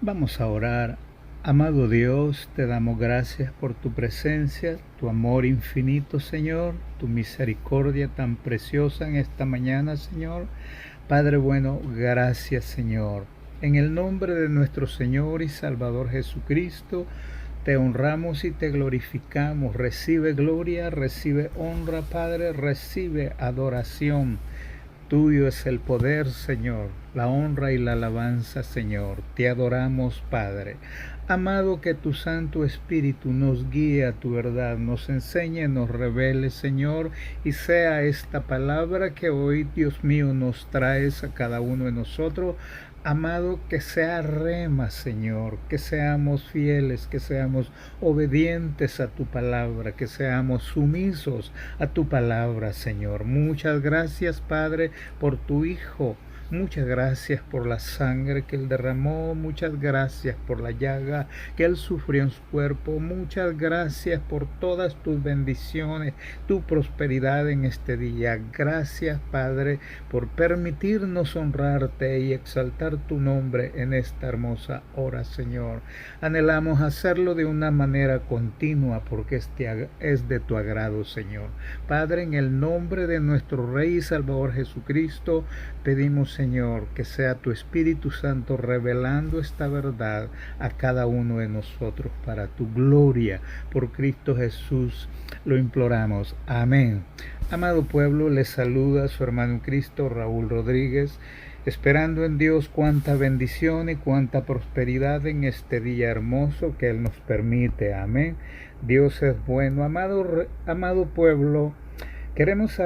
Vamos a orar. Amado Dios, te damos gracias por tu presencia, tu amor infinito, Señor, tu misericordia tan preciosa en esta mañana, Señor. Padre bueno, gracias, Señor. En el nombre de nuestro Señor y Salvador Jesucristo, te honramos y te glorificamos. Recibe gloria, recibe honra, Padre, recibe adoración. Tuyo es el poder, Señor, la honra y la alabanza, Señor. Te adoramos, Padre. Amado, que tu Santo Espíritu nos guíe a tu verdad, nos enseñe, nos revele, Señor, y sea esta palabra que hoy, Dios mío, nos traes a cada uno de nosotros. Amado, que sea rema, Señor, que seamos fieles, que seamos obedientes a tu palabra, que seamos sumisos a tu palabra, Señor. Muchas gracias, Padre, por tu Hijo. Muchas gracias por la sangre que Él derramó, muchas gracias por la llaga que Él sufrió en su cuerpo, muchas gracias por todas tus bendiciones, tu prosperidad en este día. Gracias, Padre, por permitirnos honrarte y exaltar tu nombre en esta hermosa hora, Señor. Anhelamos hacerlo de una manera continua porque es de tu agrado, Señor. Padre, en el nombre de nuestro Rey y Salvador Jesucristo, pedimos, Señor, que sea tu Espíritu Santo revelando esta verdad a cada uno de nosotros para tu gloria. Por Cristo Jesús lo imploramos. Amén. Amado pueblo, les saluda su hermano en Cristo, Raúl Rodríguez, esperando en Dios cuánta bendición y cuánta prosperidad en este día hermoso que Él nos permite. Amén. Dios es bueno. Amado pueblo, queremos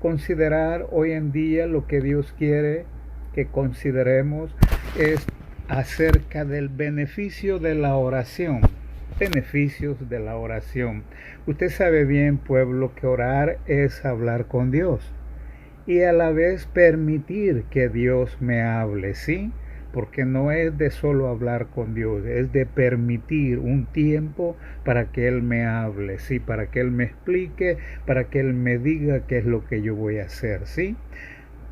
considerar hoy en día lo que Dios quiere que consideremos es acerca del beneficio de la oración. Beneficios de la oración. Usted sabe bien, pueblo, que orar es hablar con Dios y a la vez permitir que Dios me hable, ¿sí? Porque no es de solo hablar con Dios, es de permitir un tiempo para que Él me hable, ¿sí? Para que Él me explique, para que Él me diga qué es lo que yo voy a hacer, ¿sí?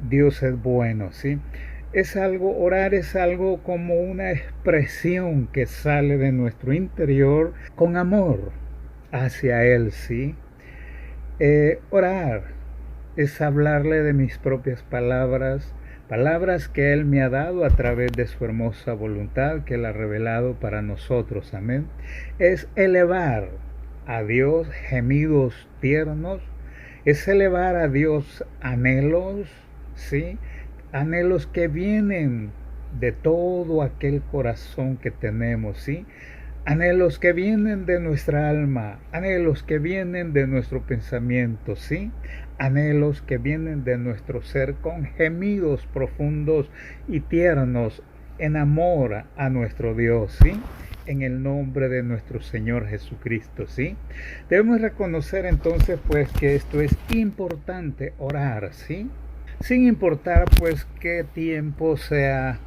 Dios es bueno, ¿sí? Orar es algo como una expresión que sale de nuestro interior con amor hacia Él, ¿sí? Orar es hablarle de mis propias palabras, palabras que Él me ha dado a través de su hermosa voluntad que Él ha revelado para nosotros, amén. Es elevar a Dios gemidos tiernos, es elevar a Dios anhelos, ¿sí? Anhelos que vienen de todo aquel corazón que tenemos, ¿sí? Anhelos que vienen de nuestra alma, anhelos que vienen de nuestro pensamiento, ¿sí? Anhelos que vienen de nuestro ser con gemidos profundos y tiernos en amor a nuestro Dios, ¿sí? En el nombre de nuestro Señor Jesucristo, ¿sí? Debemos reconocer entonces pues que esto es importante, orar, ¿sí? Sin importar pues qué tiempo sea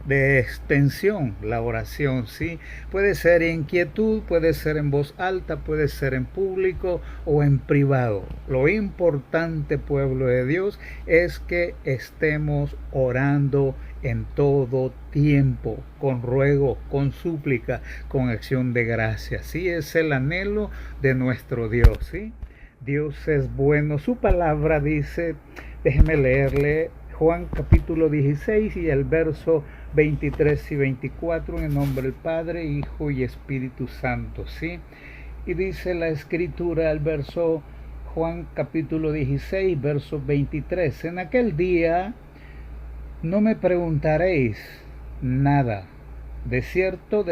de extensión la oración, ¿sí? Puede ser en quietud, puede ser en voz alta, puede ser en público o en privado. Lo importante, pueblo de Dios, es que estemos orando en todo tiempo, con ruego, con súplica, con acción de gracia. Sí, es el anhelo de nuestro Dios, ¿sí? Dios es bueno. Su palabra dice, déjeme leerle Juan capítulo 16 y el verso 23 y 24, en el nombre del Padre, Hijo y Espíritu Santo, ¿sí? Y dice la escritura, el verso Juan capítulo 16, verso 23, en aquel día no me preguntaréis nada. De cierto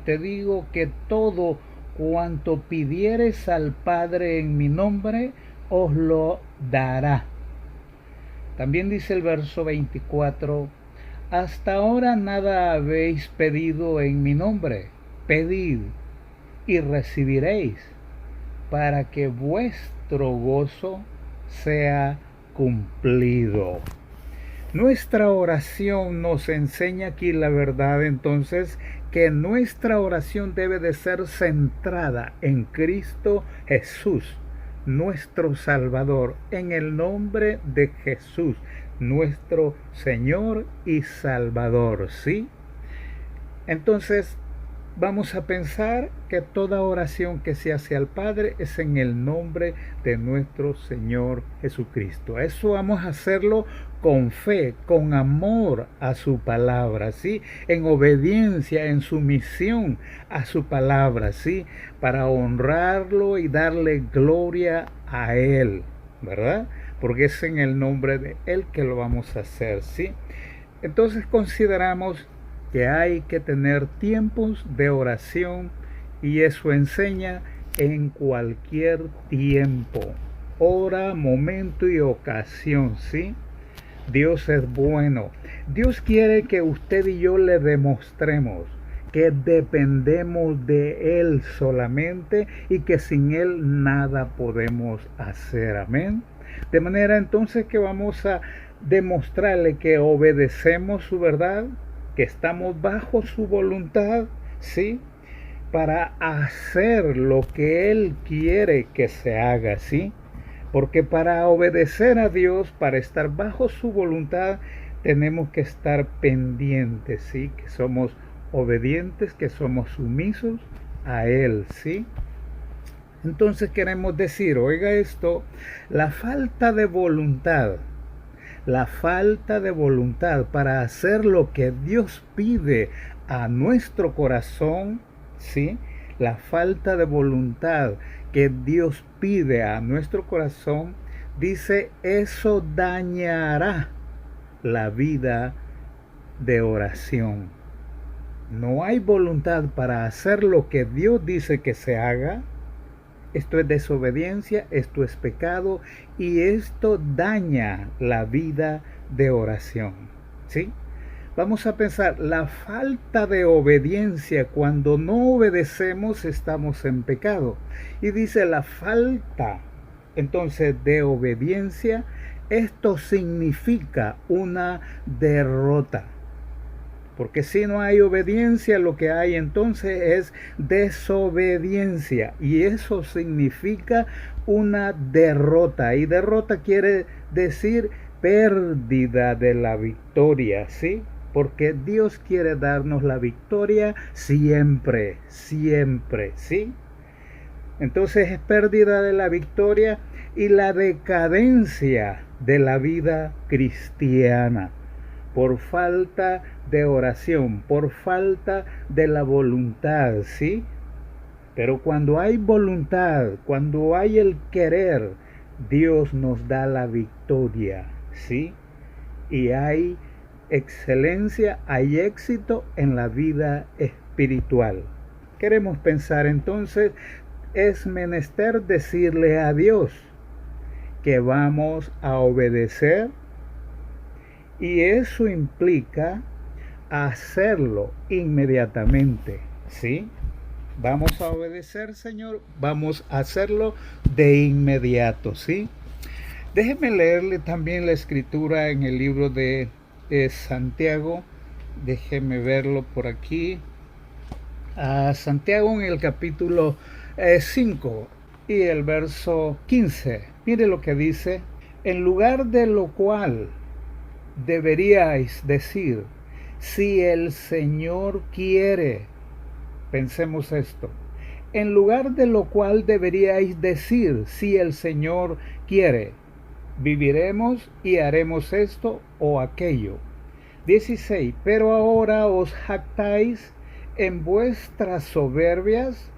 te digo que todo cuanto pidiereis al Padre en mi nombre, os lo dará. También dice el verso 24, hasta ahora nada habéis pedido en mi nombre. Pedid y recibiréis, para que vuestro gozo sea cumplido. Nuestra oración nos enseña aquí la verdad, entonces, que nuestra oración debe de ser centrada en Cristo Jesús, nuestro Salvador, en el nombre de Jesús, nuestro Señor y Salvador, ¿sí? Entonces, vamos a pensar que toda oración que se hace al Padre es en el nombre de nuestro Señor Jesucristo. Eso vamos a hacerlo con fe, con amor a su palabra, ¿sí? En obediencia, en sumisión a su palabra, ¿sí? Para honrarlo y darle gloria a Él, ¿verdad? Porque es en el nombre de Él que lo vamos a hacer, ¿sí? Entonces consideramos que hay que tener tiempos de oración y eso enseña en cualquier tiempo, hora, momento y ocasión, ¿sí? Dios es bueno. Dios quiere que usted y yo le demostremos que dependemos de Él solamente y que sin Él nada podemos hacer. Amén. De manera entonces que vamos a demostrarle que obedecemos su verdad, que estamos bajo su voluntad, ¿sí? Para hacer lo que Él quiere que se haga, ¿sí? Porque para obedecer a Dios, para estar bajo su voluntad, tenemos que estar pendientes, ¿sí? Que somos obedientes, que somos sumisos a Él, ¿sí? Entonces queremos decir, oiga esto, la falta de voluntad para hacer lo que Dios pide a nuestro corazón, ¿sí? La falta de voluntad que Dios pide a nuestro corazón, dice, eso dañará la vida de oración. No hay voluntad para hacer lo que Dios dice que se haga. Esto es desobediencia, esto es pecado y esto daña la vida de oración, ¿sí? Vamos a pensar, la falta de obediencia, cuando no obedecemos estamos en pecado. Y dice la falta, entonces, de obediencia, esto significa una derrota. Porque si no hay obediencia, lo que hay entonces es desobediencia. Y eso significa una derrota. Y derrota quiere decir pérdida de la victoria, ¿sí? Porque Dios quiere darnos la victoria siempre, siempre, ¿sí? Entonces es pérdida de la victoria y la decadencia de la vida cristiana por falta de oración, por falta de la voluntad, ¿sí? Pero cuando hay voluntad, cuando hay el querer, Dios nos da la victoria, ¿sí? Y hay excelencia, hay éxito en la vida espiritual. Queremos pensar entonces, es menester decirle a Dios que vamos a obedecer y eso implica hacerlo inmediatamente, ¿sí? Vamos a obedecer, Señor, vamos a hacerlo de inmediato, ¿sí? Déjeme leerle también la escritura en el libro de Santiago. Déjeme verlo por aquí. A Santiago en el capítulo 5 y el verso 15. Mire lo que dice. En lugar de lo cual deberíais decir, si el Señor quiere. Pensemos esto. En lugar de lo cual deberíais decir, si el Señor quiere, viviremos y haremos esto o aquello. 16. Pero ahora os jactáis en vuestras soberbias.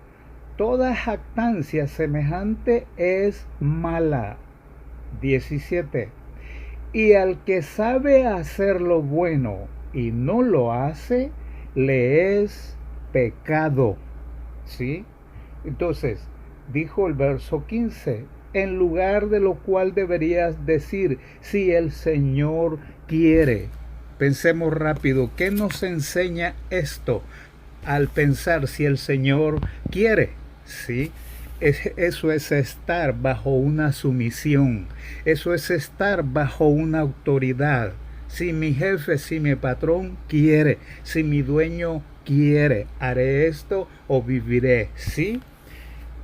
Toda jactancia semejante es mala. 17. Y al que sabe hacer lo bueno y no lo hace, le es pecado, ¿sí? Entonces, dijo el verso 15, en lugar de lo cual deberías decir, si el Señor quiere. Pensemos rápido, ¿qué nos enseña esto al pensar si el Señor quiere? ¿Sí? Eso es estar bajo una sumisión, eso es estar bajo una autoridad. Si mi jefe, si mi patrón quiere, si mi dueño quiere, haré esto o viviré, ¿sí?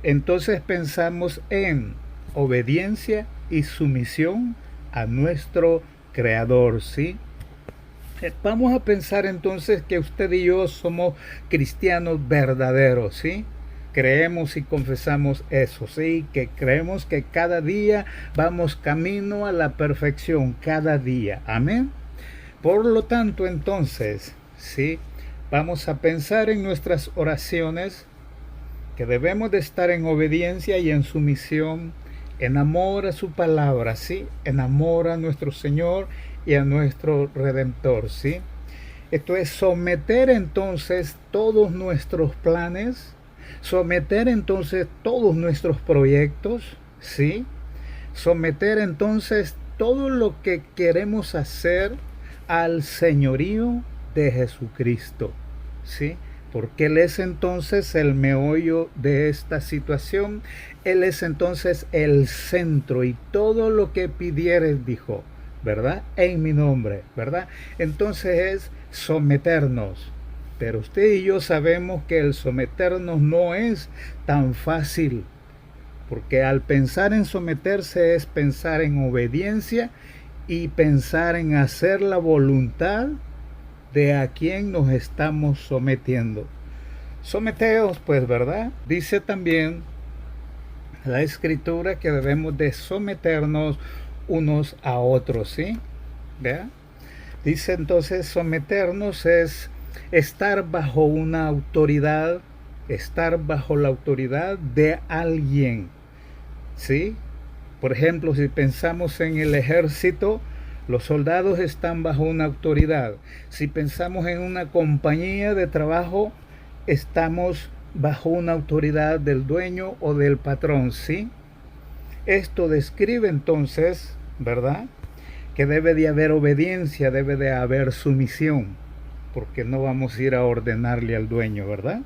Entonces pensamos en obediencia y sumisión a nuestro Creador, ¿sí? Vamos a pensar entonces que usted y yo somos cristianos verdaderos, ¿sí? Creemos y confesamos eso, ¿sí? Que creemos que cada día vamos camino a la perfección, cada día. Amén. Por lo tanto, entonces, ¿sí? Vamos a pensar en nuestras oraciones que debemos de estar en obediencia y en sumisión, en amor a su palabra, ¿sí? En amor a nuestro Señor y a nuestro Redentor, ¿sí? Esto es someter entonces todos nuestros planes, someter entonces todos nuestros proyectos, ¿sí? Someter entonces todo lo que queremos hacer al señorío de Jesucristo, ¿sí? Porque Él es entonces el meollo de esta situación, Él es entonces el centro y todo lo que pidieres, dijo, ¿verdad? En mi nombre, ¿verdad? Entonces es someternos. Pero usted y yo sabemos que el someternos no es tan fácil, porque al pensar en someterse es pensar en obediencia y pensar en hacer la voluntad de a quien nos estamos sometiendo. Someteos, pues, ¿verdad? Dice también la escritura que debemos de someternos unos a otros, ¿sí? ¿Vea? Dice entonces someternos es estar bajo una autoridad, estar bajo la autoridad de alguien, ¿sí? Por ejemplo, si pensamos en el ejército, los soldados están bajo una autoridad. Si pensamos en una compañía de trabajo, estamos bajo una autoridad del dueño o del patrón, ¿sí? Esto describe entonces, ¿verdad?, que debe de haber obediencia, debe de haber sumisión, porque no vamos a ir a ordenarle al dueño, ¿verdad?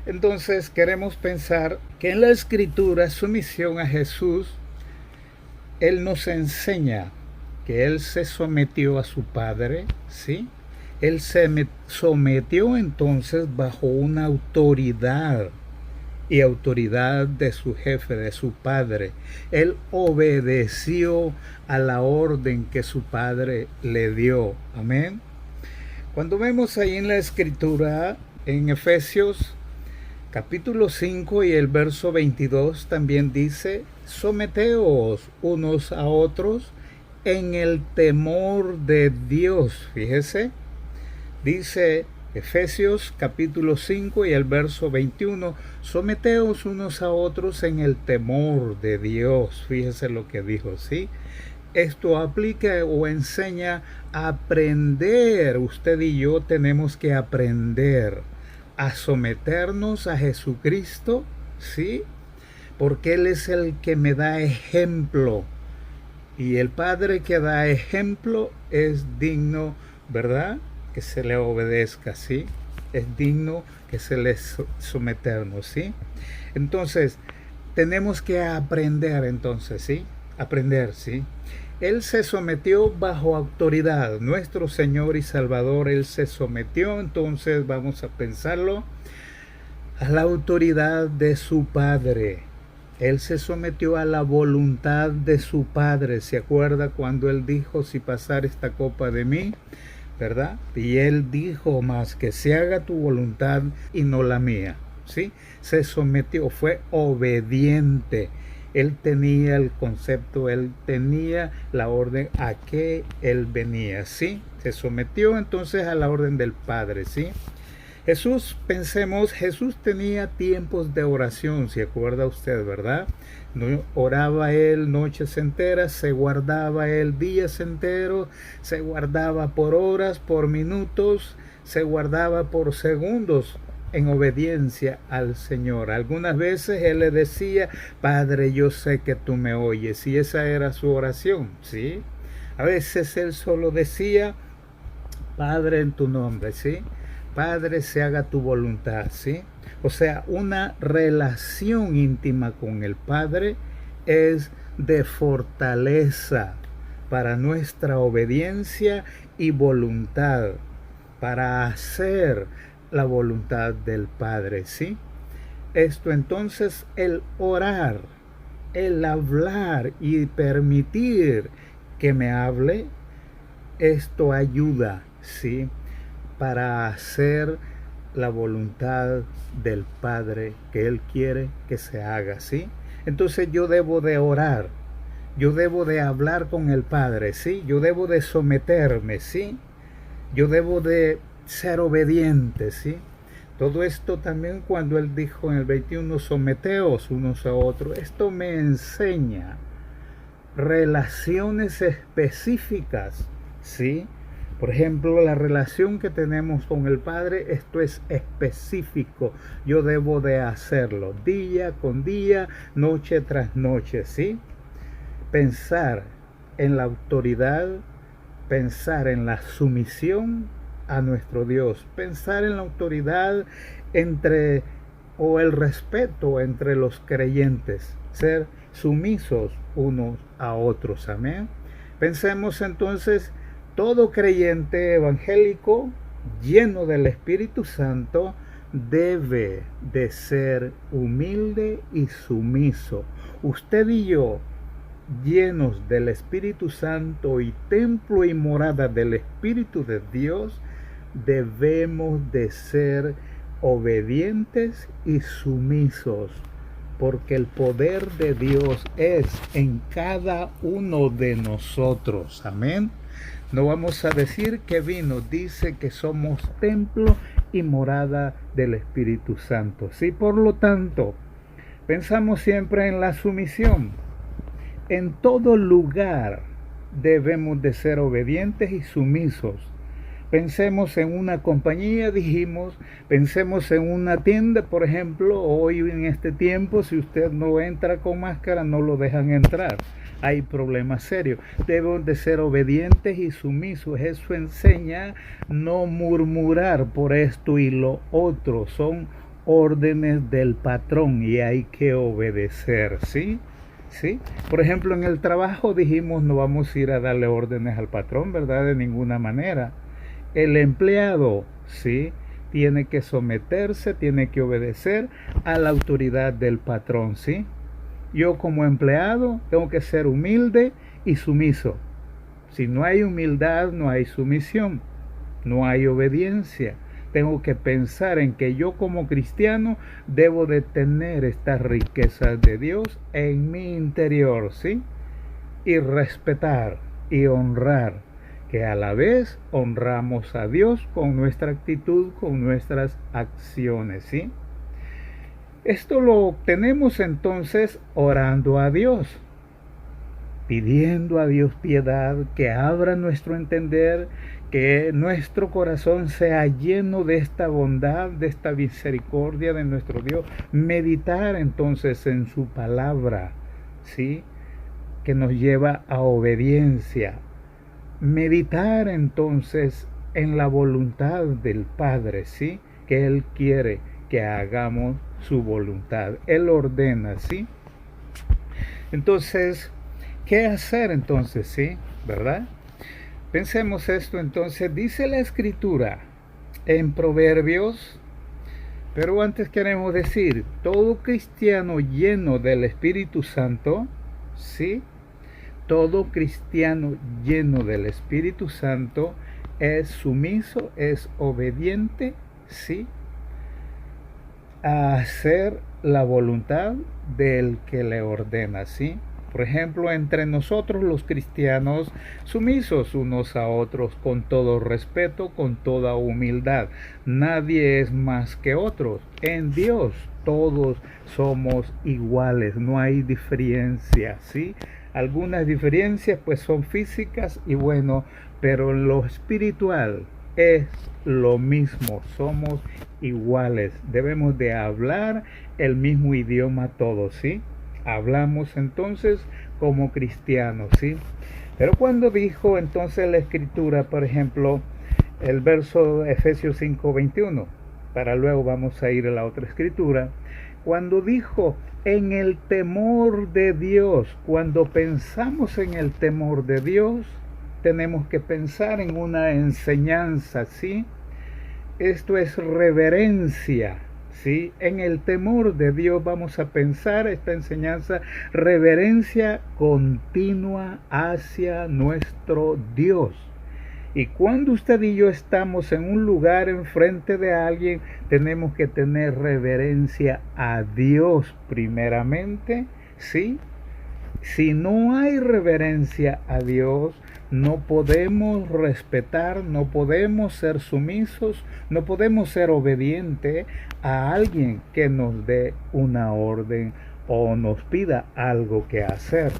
Entonces queremos pensar que en la escritura, sumisión a Jesús, Él nos enseña que Él se sometió a su Padre, ¿sí? Él se sometió entonces bajo una autoridad y autoridad de su jefe, de su padre. Él obedeció a la orden que su padre le dio. Amén. Cuando vemos ahí en la escritura, en Efesios capítulo 5 y el verso 22 también dice, someteos unos a otros en el temor de Dios. Fíjese, dice Efesios capítulo 5 y el verso 21, someteos unos a otros en el temor de Dios. Fíjese lo que dijo, ¿sí? Esto aplica o enseña a aprender. Usted y yo tenemos que aprender a someternos a Jesucristo, ¿sí? Porque Él es el que me da ejemplo. Y el Padre que da ejemplo es digno, ¿verdad?, que se le obedezca, ¿sí? Es digno que se le someternos, ¿sí? Entonces, tenemos que aprender, entonces, ¿sí? Aprender, ¿sí? Él se sometió bajo autoridad, nuestro Señor y Salvador, Él se sometió, entonces vamos a pensarlo, a la autoridad de su Padre. Él se sometió a la voluntad de su Padre. ¿Se acuerda cuando Él dijo, si pasar esta copa de mí, ¿verdad? Y Él dijo más, que se haga tu voluntad y no la mía, ¿sí? Se sometió, fue obediente. Él tenía el concepto, Él tenía la orden a que Él venía, ¿sí? Se sometió entonces a la orden del Padre, ¿sí? Jesús, pensemos, Jesús tenía tiempos de oración, si acuerda usted, ¿verdad? No, oraba Él noches enteras, se guardaba Él días enteros, se guardaba por horas, por minutos, se guardaba por segundos en obediencia al Señor. Algunas veces Él le decía, Padre, yo sé que tú me oyes, y esa era su oración, ¿sí? A veces Él solo decía, Padre, en tu nombre, ¿sí? Padre, se haga tu voluntad, ¿sí? O sea, una relación íntima con el Padre es de fortaleza para nuestra obediencia y voluntad, para hacer la voluntad del Padre, ¿sí? Esto entonces, el orar, el hablar y permitir que me hable, esto ayuda, ¿sí? Para hacer la voluntad del Padre que Él quiere que se haga, ¿sí? Entonces yo debo de orar, yo debo de hablar con el Padre, ¿sí? Yo debo de someterme, ¿sí? Yo debo de ser obediente, ¿sí? Todo esto también cuando Él dijo en el 21, someteos unos a otros, esto me enseña relaciones específicas, ¿sí? Por ejemplo, la relación que tenemos con el Padre, esto es específico. Yo debo de hacerlo día con día, noche tras noche, ¿sí? Pensar en la autoridad, pensar en la sumisión a nuestro Dios, pensar en la autoridad entre o el respeto entre los creyentes, ser sumisos unos a otros, amén. Pensemos entonces, todo creyente evangélico lleno del Espíritu Santo debe de ser humilde y sumiso. Usted y yo, llenos del Espíritu Santo y templo y morada del Espíritu de Dios, debemos de ser obedientes y sumisos, porque el poder de Dios es en cada uno de nosotros. Amén. No vamos a decir que vino, dice que somos templo y morada del Espíritu Santo. Sí, por lo tanto, pensamos siempre en la sumisión. En todo lugar debemos de ser obedientes y sumisos. Pensemos en una compañía, dijimos, pensemos en una tienda, por ejemplo, hoy en este tiempo, si usted no entra con máscara, no lo dejan entrar. Hay problemas serios. Debemos de ser obedientes y sumisos. Eso enseña no murmurar por esto y lo otro. Son órdenes del patrón y hay que obedecer, ¿sí? ¿Sí? Por ejemplo, en el trabajo dijimos no vamos a ir a darle órdenes al patrón, ¿verdad? De ninguna manera. El empleado, ¿sí? Tiene que someterse, tiene que obedecer a la autoridad del patrón, ¿sí? Yo como empleado tengo que ser humilde y sumiso. Si no hay humildad, no hay sumisión, no hay obediencia. Tengo que pensar en que yo como cristiano debo de tener estas riquezas de Dios en mi interior, ¿sí? Y respetar y honrar, que a la vez honramos a Dios con nuestra actitud, con nuestras acciones, ¿sí? Esto lo obtenemos entonces orando a Dios, pidiendo a Dios piedad, que abra nuestro entender, que nuestro corazón sea lleno de esta bondad, de esta misericordia de nuestro Dios. Meditar entonces en su palabra, ¿sí? Que nos lleva a obediencia. Meditar entonces en la voluntad del Padre, ¿sí? Que Él quiere que hagamos su voluntad. Él ordena, ¿sí? Entonces, ¿qué hacer entonces, sí? ¿Verdad? Pensemos esto entonces. Dice la Escritura en Proverbios, pero antes queremos decir, todo cristiano lleno del Espíritu Santo, ¿sí? Todo cristiano lleno del Espíritu Santo es sumiso, es obediente, ¿sí? A hacer la voluntad del que le ordena, ¿sí? Por ejemplo, entre nosotros los cristianos, sumisos unos a otros con todo respeto, con toda humildad. Nadie es más que otros. En Dios todos somos iguales, no hay diferencia, ¿sí? Algunas diferencias pues son físicas y bueno, pero lo espiritual es lo mismo, somos iguales, debemos de hablar el mismo idioma todos, ¿sí? Hablamos entonces como cristianos, ¿sí? Pero cuando dijo entonces la Escritura, por ejemplo, el verso de Efesios 5:21, para luego vamos a ir a la otra Escritura, cuando dijo en el temor de Dios, cuando pensamos en el temor de Dios, tenemos que pensar en una enseñanza, ¿sí? Esto es reverencia, ¿sí? En el temor de Dios vamos a pensar esta enseñanza, reverencia continua hacia nuestro Dios. Y cuando usted y yo estamos en un lugar enfrente de alguien, tenemos que tener reverencia a Dios primeramente, ¿sí? Si no hay reverencia a Dios, no podemos respetar, no podemos ser sumisos, no podemos ser obedientes a alguien que nos dé una orden o nos pida algo que hacer.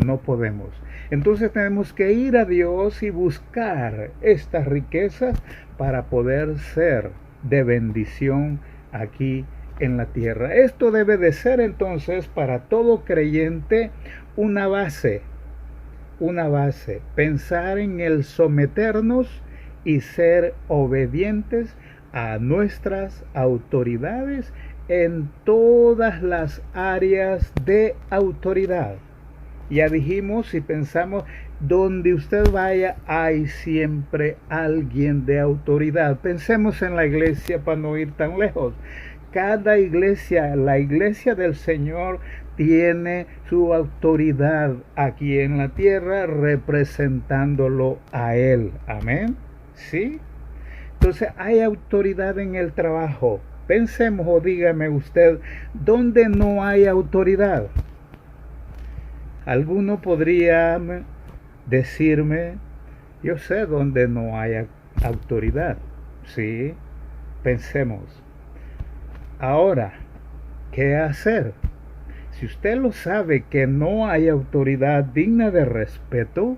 No podemos. Entonces tenemos que ir a Dios y buscar estas riquezas para poder ser de bendición aquí en la tierra. Esto debe de ser entonces para todo creyente una base, pensar en el someternos y ser obedientes a nuestras autoridades en todas las áreas de autoridad. Ya dijimos y pensamos, donde usted vaya hay siempre alguien de autoridad. Pensemos en la iglesia para no ir tan lejos. Cada iglesia, la iglesia del Señor, tiene su autoridad aquí en la tierra representándolo a Él. Amén. ¿Sí? Entonces hay autoridad en el trabajo. Pensemos o dígame usted, ¿dónde no hay autoridad? Alguno podría decirme, yo sé dónde no hay autoridad. Sí, pensemos. Ahora, ¿qué hacer? Si usted lo sabe que no hay autoridad digna de respeto,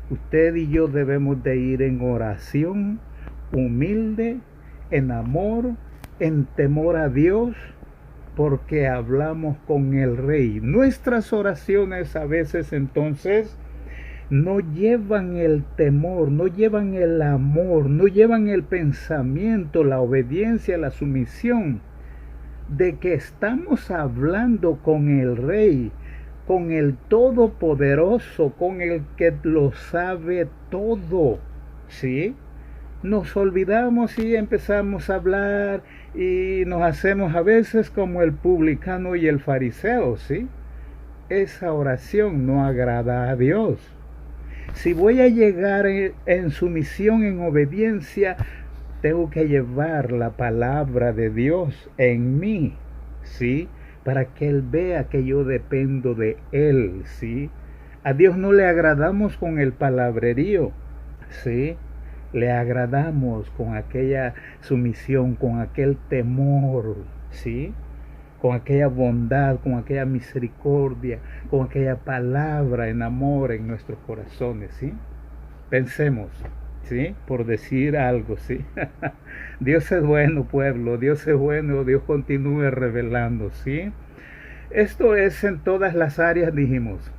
usted y yo debemos de ir en oración, humilde, en amor, en temor a Dios, porque hablamos con el Rey. Nuestras oraciones a veces entonces no llevan el temor, no llevan el amor, no llevan el pensamiento, la obediencia, la sumisión de que estamos hablando con el Rey, con el Todopoderoso, con el que lo sabe todo, ¿sí? Nos olvidamos y empezamos a hablar y nos hacemos a veces como el publicano y el fariseo, ¿sí? Esa oración no agrada a Dios. Si voy a llegar en sumisión, en obediencia, tengo que llevar la palabra de Dios en mí, ¿sí? Para que Él vea que yo dependo de Él, ¿sí? A Dios no le agradamos con el palabrerío, ¿sí? Le agradamos con aquella sumisión, con aquel temor, ¿sí? Con aquella bondad, con aquella misericordia, con aquella palabra en amor en nuestros corazones, ¿sí? Pensemos, ¿sí? Por decir algo, ¿sí? Dios es bueno, pueblo, Dios es bueno, Dios continúe revelando, ¿sí? Esto es en todas las áreas, dijimos.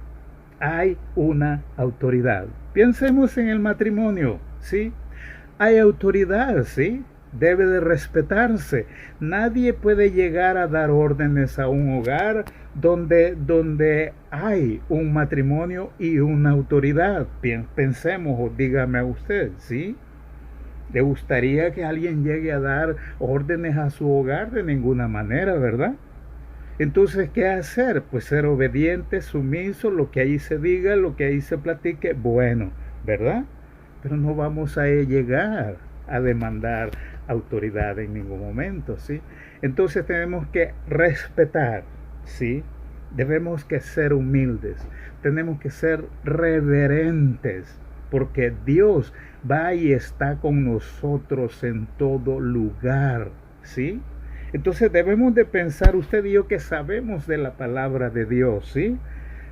Hay una autoridad. Pensemos en el matrimonio, ¿sí? Hay autoridad, ¿sí? Debe de respetarse. Nadie puede llegar a dar órdenes a un hogar donde hay un matrimonio y una autoridad. Pensemos o dígame a usted, ¿sí? ¿Le gustaría que alguien llegue a dar órdenes a su hogar? De ninguna manera, ¿verdad? Entonces, ¿qué hacer? Pues ser obediente, sumiso, lo que ahí se diga, lo que ahí se platique, bueno, ¿verdad? Pero no vamos a llegar a demandar autoridad en ningún momento, ¿sí? Entonces tenemos que respetar, ¿sí? Debemos que ser humildes, tenemos que ser reverentes, porque Dios va y está con nosotros en todo lugar, ¿sí? Entonces debemos de pensar usted y yo que sabemos de la palabra de Dios, ¿sí?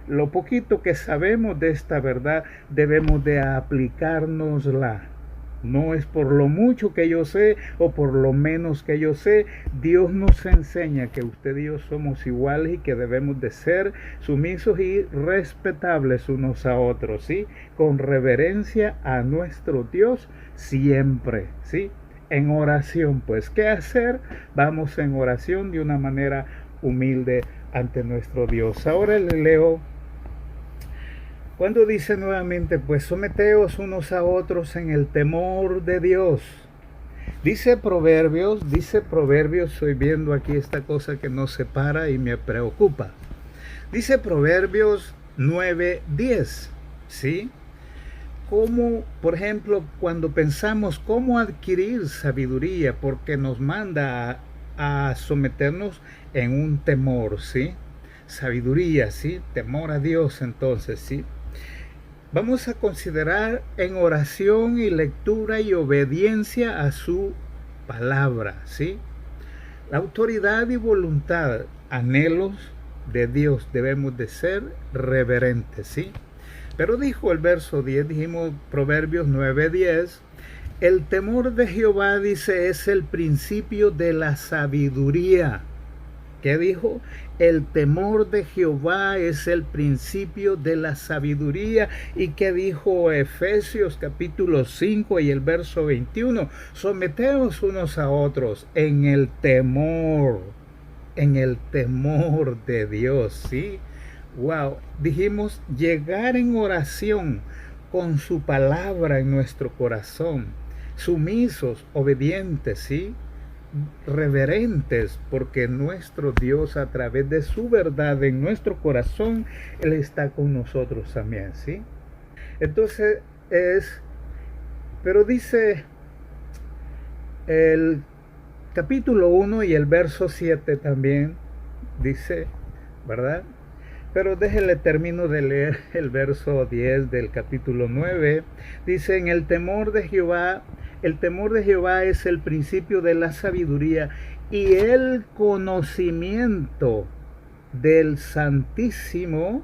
Lo poquito que sabemos de esta verdad debemos de aplicárnosla. No es por lo mucho que yo sé o por lo menos que yo sé. Dios nos enseña que usted y yo somos iguales y que debemos de ser sumisos y respetables unos a otros, ¿sí? Con reverencia a nuestro Dios siempre, ¿sí? En oración, pues, ¿qué hacer? Vamos en oración de una manera humilde ante nuestro Dios. Ahora le leo cuando dice nuevamente, pues someteos unos a otros en el temor de Dios. Dice Proverbios, estoy viendo aquí esta cosa que no se para y me preocupa. Dice Proverbios 9:10, ¿sí? cómo, por ejemplo, cuando pensamos cómo adquirir sabiduría, porque nos manda a someternos en un temor, ¿sí? Sabiduría, ¿sí? Temor a Dios, entonces, ¿sí? Vamos a considerar en oración y lectura y obediencia a su palabra, ¿sí? La autoridad y voluntad, anhelos de Dios, debemos de ser reverentes, ¿sí? Pero dijo el verso 10, dijimos Proverbios 9:10, el temor de Jehová, dice, es el principio de la sabiduría. ¿Qué dijo? El temor de Jehová es el principio de la sabiduría. ¿Y qué dijo Efesios capítulo 5 y el verso 21? Someteos unos a otros en el temor de Dios, ¿sí? Wow, dijimos llegar en oración con su palabra en nuestro corazón, sumisos, obedientes, ¿sí? Reverentes, porque nuestro Dios, a través de su verdad en nuestro corazón, Él está con nosotros también, ¿sí? Entonces pero dice el capítulo 1 y el verso 7 también, dice, ¿verdad? Pero déjele termino de leer el verso 10 del capítulo 9. Dice, el temor de Jehová es el principio de la sabiduría y el conocimiento del Santísimo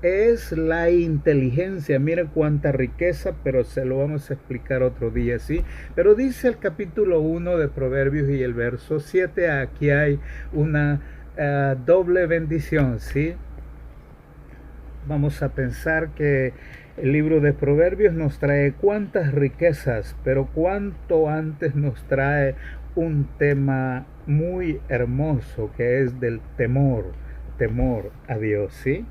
es la inteligencia. Mira cuánta riqueza, pero se lo vamos a explicar otro día, ¿sí? Pero dice el capítulo 1 de Proverbios y el verso 7, aquí hay una doble bendición, ¿sí? Vamos a pensar que el libro de Proverbios nos trae cuántas riquezas, pero cuánto antes nos trae un tema muy hermoso que es del temor a Dios, ¿sí?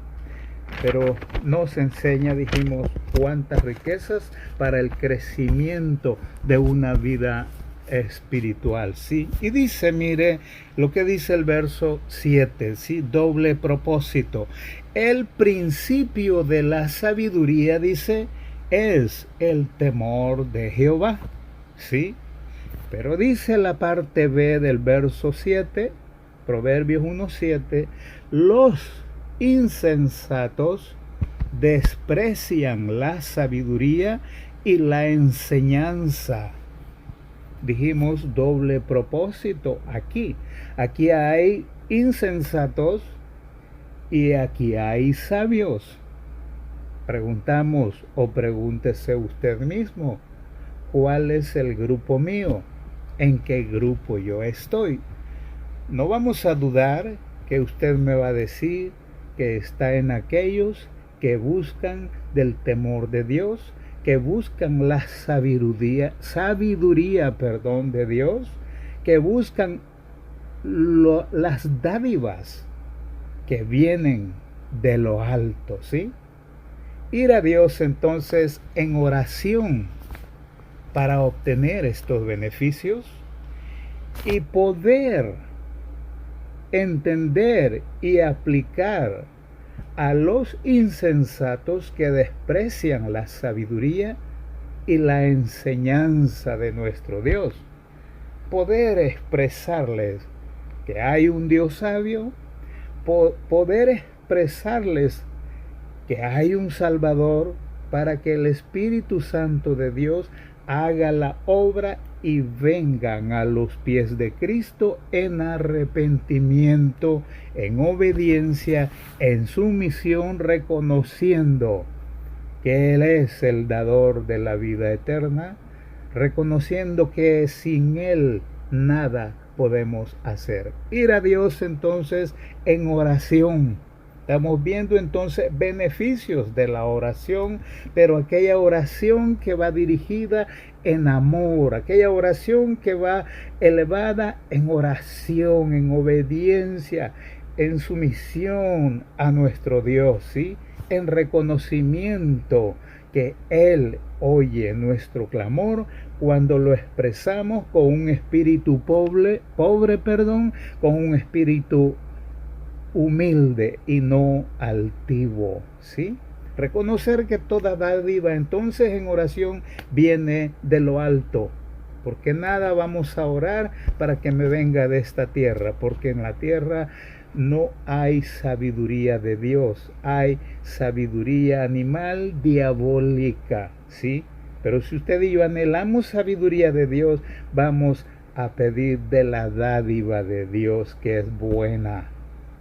Pero nos enseña, dijimos, cuántas riquezas para el crecimiento de una vida espiritual, ¿sí? Y dice, mire lo que dice el verso 7, ¿sí? Doble propósito. El principio de la sabiduría, dice, es el temor de Jehová, ¿sí? Pero dice la parte B del verso 7, Proverbios 1:7, los insensatos desprecian la sabiduría y la enseñanza. Dijimos doble propósito aquí. Aquí hay insensatos y aquí hay sabios. Preguntamos o pregúntese usted mismo, ¿cuál es el grupo mío? ¿En qué grupo yo estoy? No vamos a dudar que usted me va a decir que está en aquellos que buscan del temor de Dios, que buscan la sabiduría de Dios, que buscan las dádivas que vienen de lo alto, ¿sí? Ir a Dios entonces en oración para obtener estos beneficios y poder entender y aplicar a los insensatos que desprecian la sabiduría y la enseñanza de nuestro Dios. Poder expresarles que hay un Dios sabio, poder expresarles que hay un Salvador para que el Espíritu Santo de Dios haga la obra y vengan a los pies de Cristo en arrepentimiento, en obediencia, en sumisión, reconociendo que Él es el dador de la vida eterna, reconociendo que sin Él nada podemos hacer. Ir a Dios entonces en oración. Estamos viendo entonces beneficios de la oración, pero aquella oración que va dirigida en amor, aquella oración que va elevada en oración, en obediencia, en sumisión a nuestro Dios, ¿sí? En reconocimiento que Él oye nuestro clamor cuando lo expresamos con un espíritu pobre, con un espíritu humilde y no altivo, ¿sí? Reconocer que toda dádiva entonces en oración viene de lo alto. Porque nada vamos a orar para que me venga de esta tierra, porque en la tierra no hay sabiduría de Dios, hay sabiduría animal diabólica, ¿sí? Pero si usted y yo anhelamos sabiduría de Dios, vamos a pedir de la dádiva de Dios, que es buena.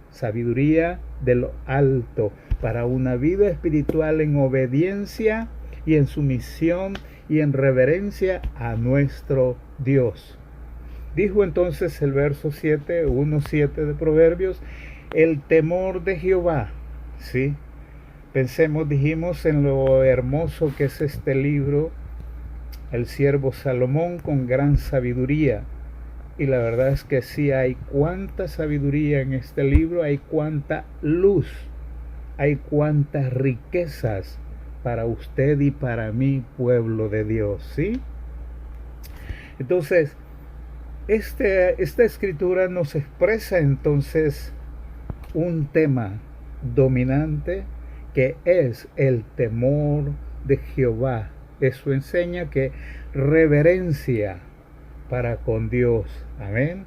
Sabiduría de lo alto para una vida espiritual en obediencia y en sumisión y en reverencia a nuestro Dios. Dijo entonces el verso 7, 1:7 de Proverbios, el temor de Jehová, ¿sí? Pensemos, dijimos, en lo hermoso que es este libro, el siervo Salomón con gran sabiduría. Y la verdad es que sí, hay cuánta sabiduría en este libro, hay cuánta luz, hay cuántas riquezas para usted y para mí, pueblo de Dios, ¿sí? Entonces, esta escritura nos expresa entonces un tema dominante que es el temor de Jehová. Eso enseña que reverencia para con Dios. Amén.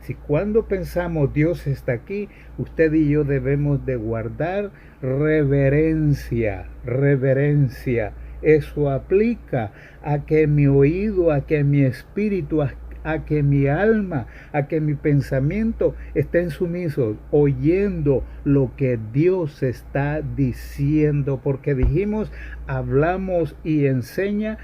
Si cuando pensamos Dios está aquí, usted y yo debemos de guardar reverencia, reverencia. Eso aplica a que mi oído, a que mi espíritu, a que mi alma, a que mi pensamiento estén sumisos, oyendo lo que Dios está diciendo, porque dijimos, hablamos y enseña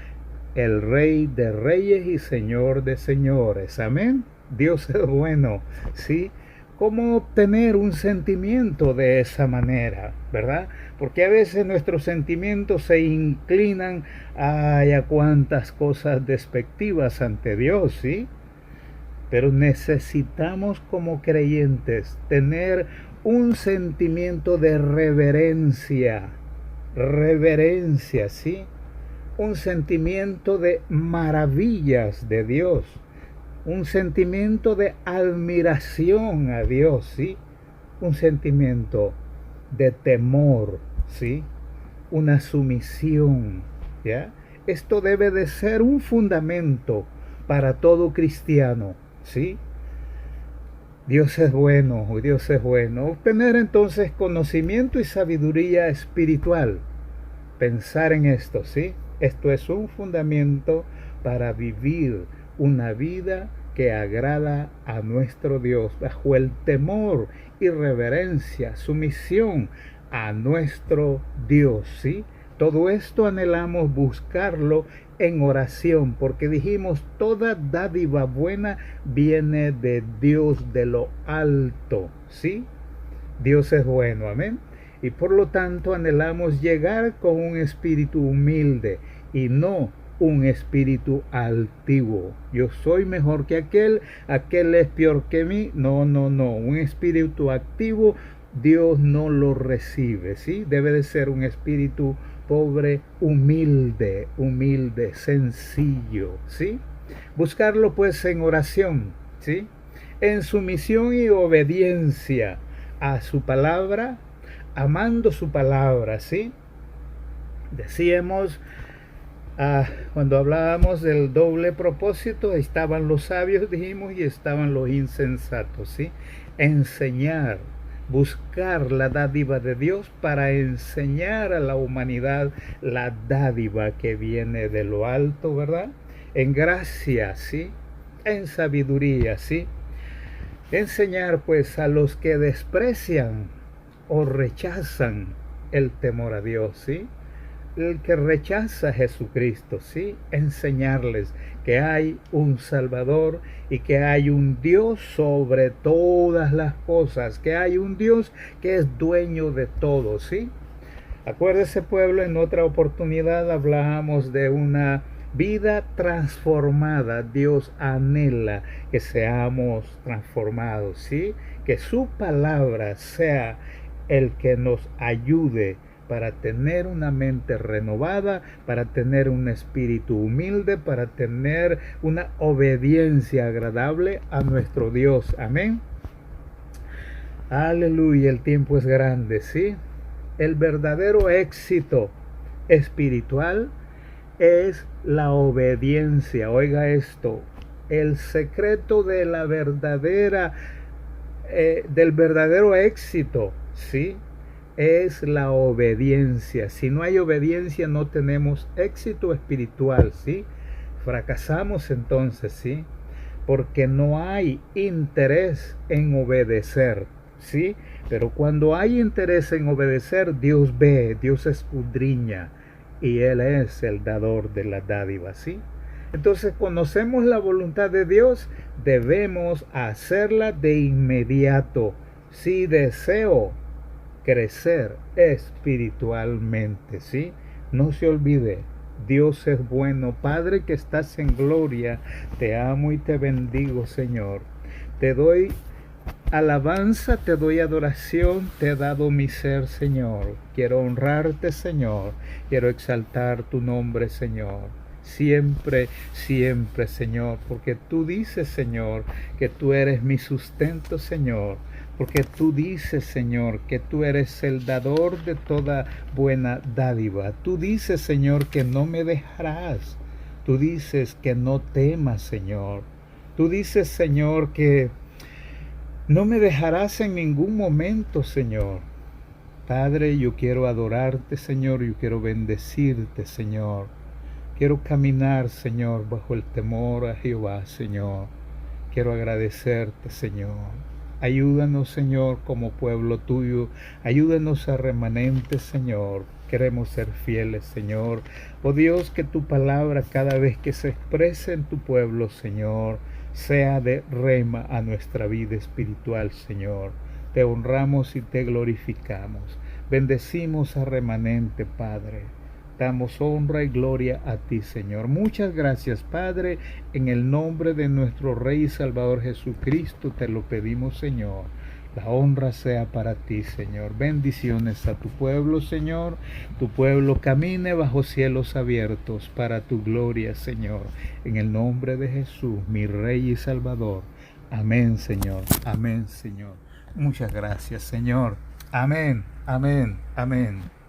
el Rey de Reyes y Señor de Señores. Amén. Dios es bueno, ¿sí? ¿Cómo obtener un sentimiento de esa manera, verdad? Porque a veces nuestros sentimientos se inclinan a cuantas cosas despectivas ante Dios, ¿sí? Pero necesitamos como creyentes tener un sentimiento de reverencia, reverencia, ¿sí? Un sentimiento de maravillas de Dios, un sentimiento de admiración a Dios, ¿sí? Un sentimiento de temor, ¿sí? Una sumisión, ¿ya? Esto debe de ser un fundamento para todo cristiano, ¿sí? Dios es bueno, Dios es bueno. Obtener entonces conocimiento y sabiduría espiritual. Pensar en esto, ¿sí? Esto es un fundamento para vivir una vida que agrada a nuestro Dios bajo el temor y reverencia, sumisión a nuestro Dios, ¿sí? Todo esto anhelamos buscarlo en oración, porque dijimos, toda dádiva buena viene de Dios de lo alto, ¿sí? Dios es bueno, amén. Y por lo tanto anhelamos llegar con un espíritu humilde y no un espíritu altivo. Yo soy mejor que aquel es peor que mí. No, no, no. Un espíritu activo Dios no lo recibe, ¿sí? Debe de ser un espíritu pobre, humilde, humilde, sencillo, ¿sí? Buscarlo pues en oración, ¿sí? En sumisión y obediencia a su palabra, amando su palabra, ¿sí? Decíamos, cuando hablábamos del doble propósito, estaban los sabios, dijimos, y estaban los insensatos, ¿sí? Enseñar, buscar la dádiva de Dios para enseñar a la humanidad la dádiva que viene de lo alto, ¿verdad? En gracia, ¿sí? En sabiduría, ¿sí? Enseñar pues a los que desprecian o rechazan el temor a Dios, ¿sí? El que rechaza a Jesucristo, ¿sí? Enseñarles que hay un Salvador y que hay un Dios sobre todas las cosas, que hay un Dios que es dueño de todo, ¿sí? Acuérdese, pueblo, en otra oportunidad hablábamos de una vida transformada. Dios anhela que seamos transformados, ¿sí? Que su palabra sea el que nos ayude para tener una mente renovada, para tener un espíritu humilde, para tener una obediencia agradable a nuestro Dios. Amén. Aleluya, el tiempo es grande, ¿sí? El verdadero éxito espiritual es la obediencia. Oiga esto, el secreto de la del verdadero éxito, ¿sí? Es la obediencia. Si no hay obediencia, no tenemos éxito espiritual, ¿sí? Fracasamos entonces, ¿sí? Porque no hay interés en obedecer, ¿sí? Pero cuando hay interés en obedecer, Dios ve, Dios escudriña, y Él es el dador de la dádiva, ¿sí? Entonces, conocemos la voluntad de Dios, debemos hacerla de inmediato. Si deseo crecer espiritualmente, ¿sí? No se olvide, Dios es bueno. Padre que estás en gloria, te amo y te bendigo, Señor. Te doy alabanza, te doy adoración, te he dado mi ser, Señor. Quiero honrarte, Señor. Quiero exaltar tu nombre, Señor. Siempre, siempre, Señor, porque tú dices, Señor, que tú eres mi sustento, Señor. Porque tú dices, Señor, que tú eres el dador de toda buena dádiva. Tú dices, Señor, que no me dejarás. Tú dices que no temas, Señor. Tú dices, Señor, que no me dejarás en ningún momento, Señor. Padre, yo quiero adorarte, Señor. Yo quiero bendecirte, Señor. Quiero caminar, Señor, bajo el temor a Jehová, Señor. Quiero agradecerte, Señor. Ayúdanos, Señor, como pueblo tuyo. Ayúdanos a remanentes, Señor. Queremos ser fieles, Señor. Oh Dios, que tu palabra cada vez que se exprese en tu pueblo, Señor, sea de rema a nuestra vida espiritual, Señor. Te honramos y te glorificamos. Bendecimos a remanente, Padre. Damos honra y gloria a ti, Señor. Muchas gracias, Padre. En el nombre de nuestro Rey y Salvador Jesucristo te lo pedimos, Señor. La honra sea para ti, Señor. Bendiciones a tu pueblo, Señor. Tu pueblo camine bajo cielos abiertos para tu gloria, Señor. En el nombre de Jesús, mi Rey y Salvador. Amén, Señor. Amén, Señor. Muchas gracias, Señor. Amén, amén, amén.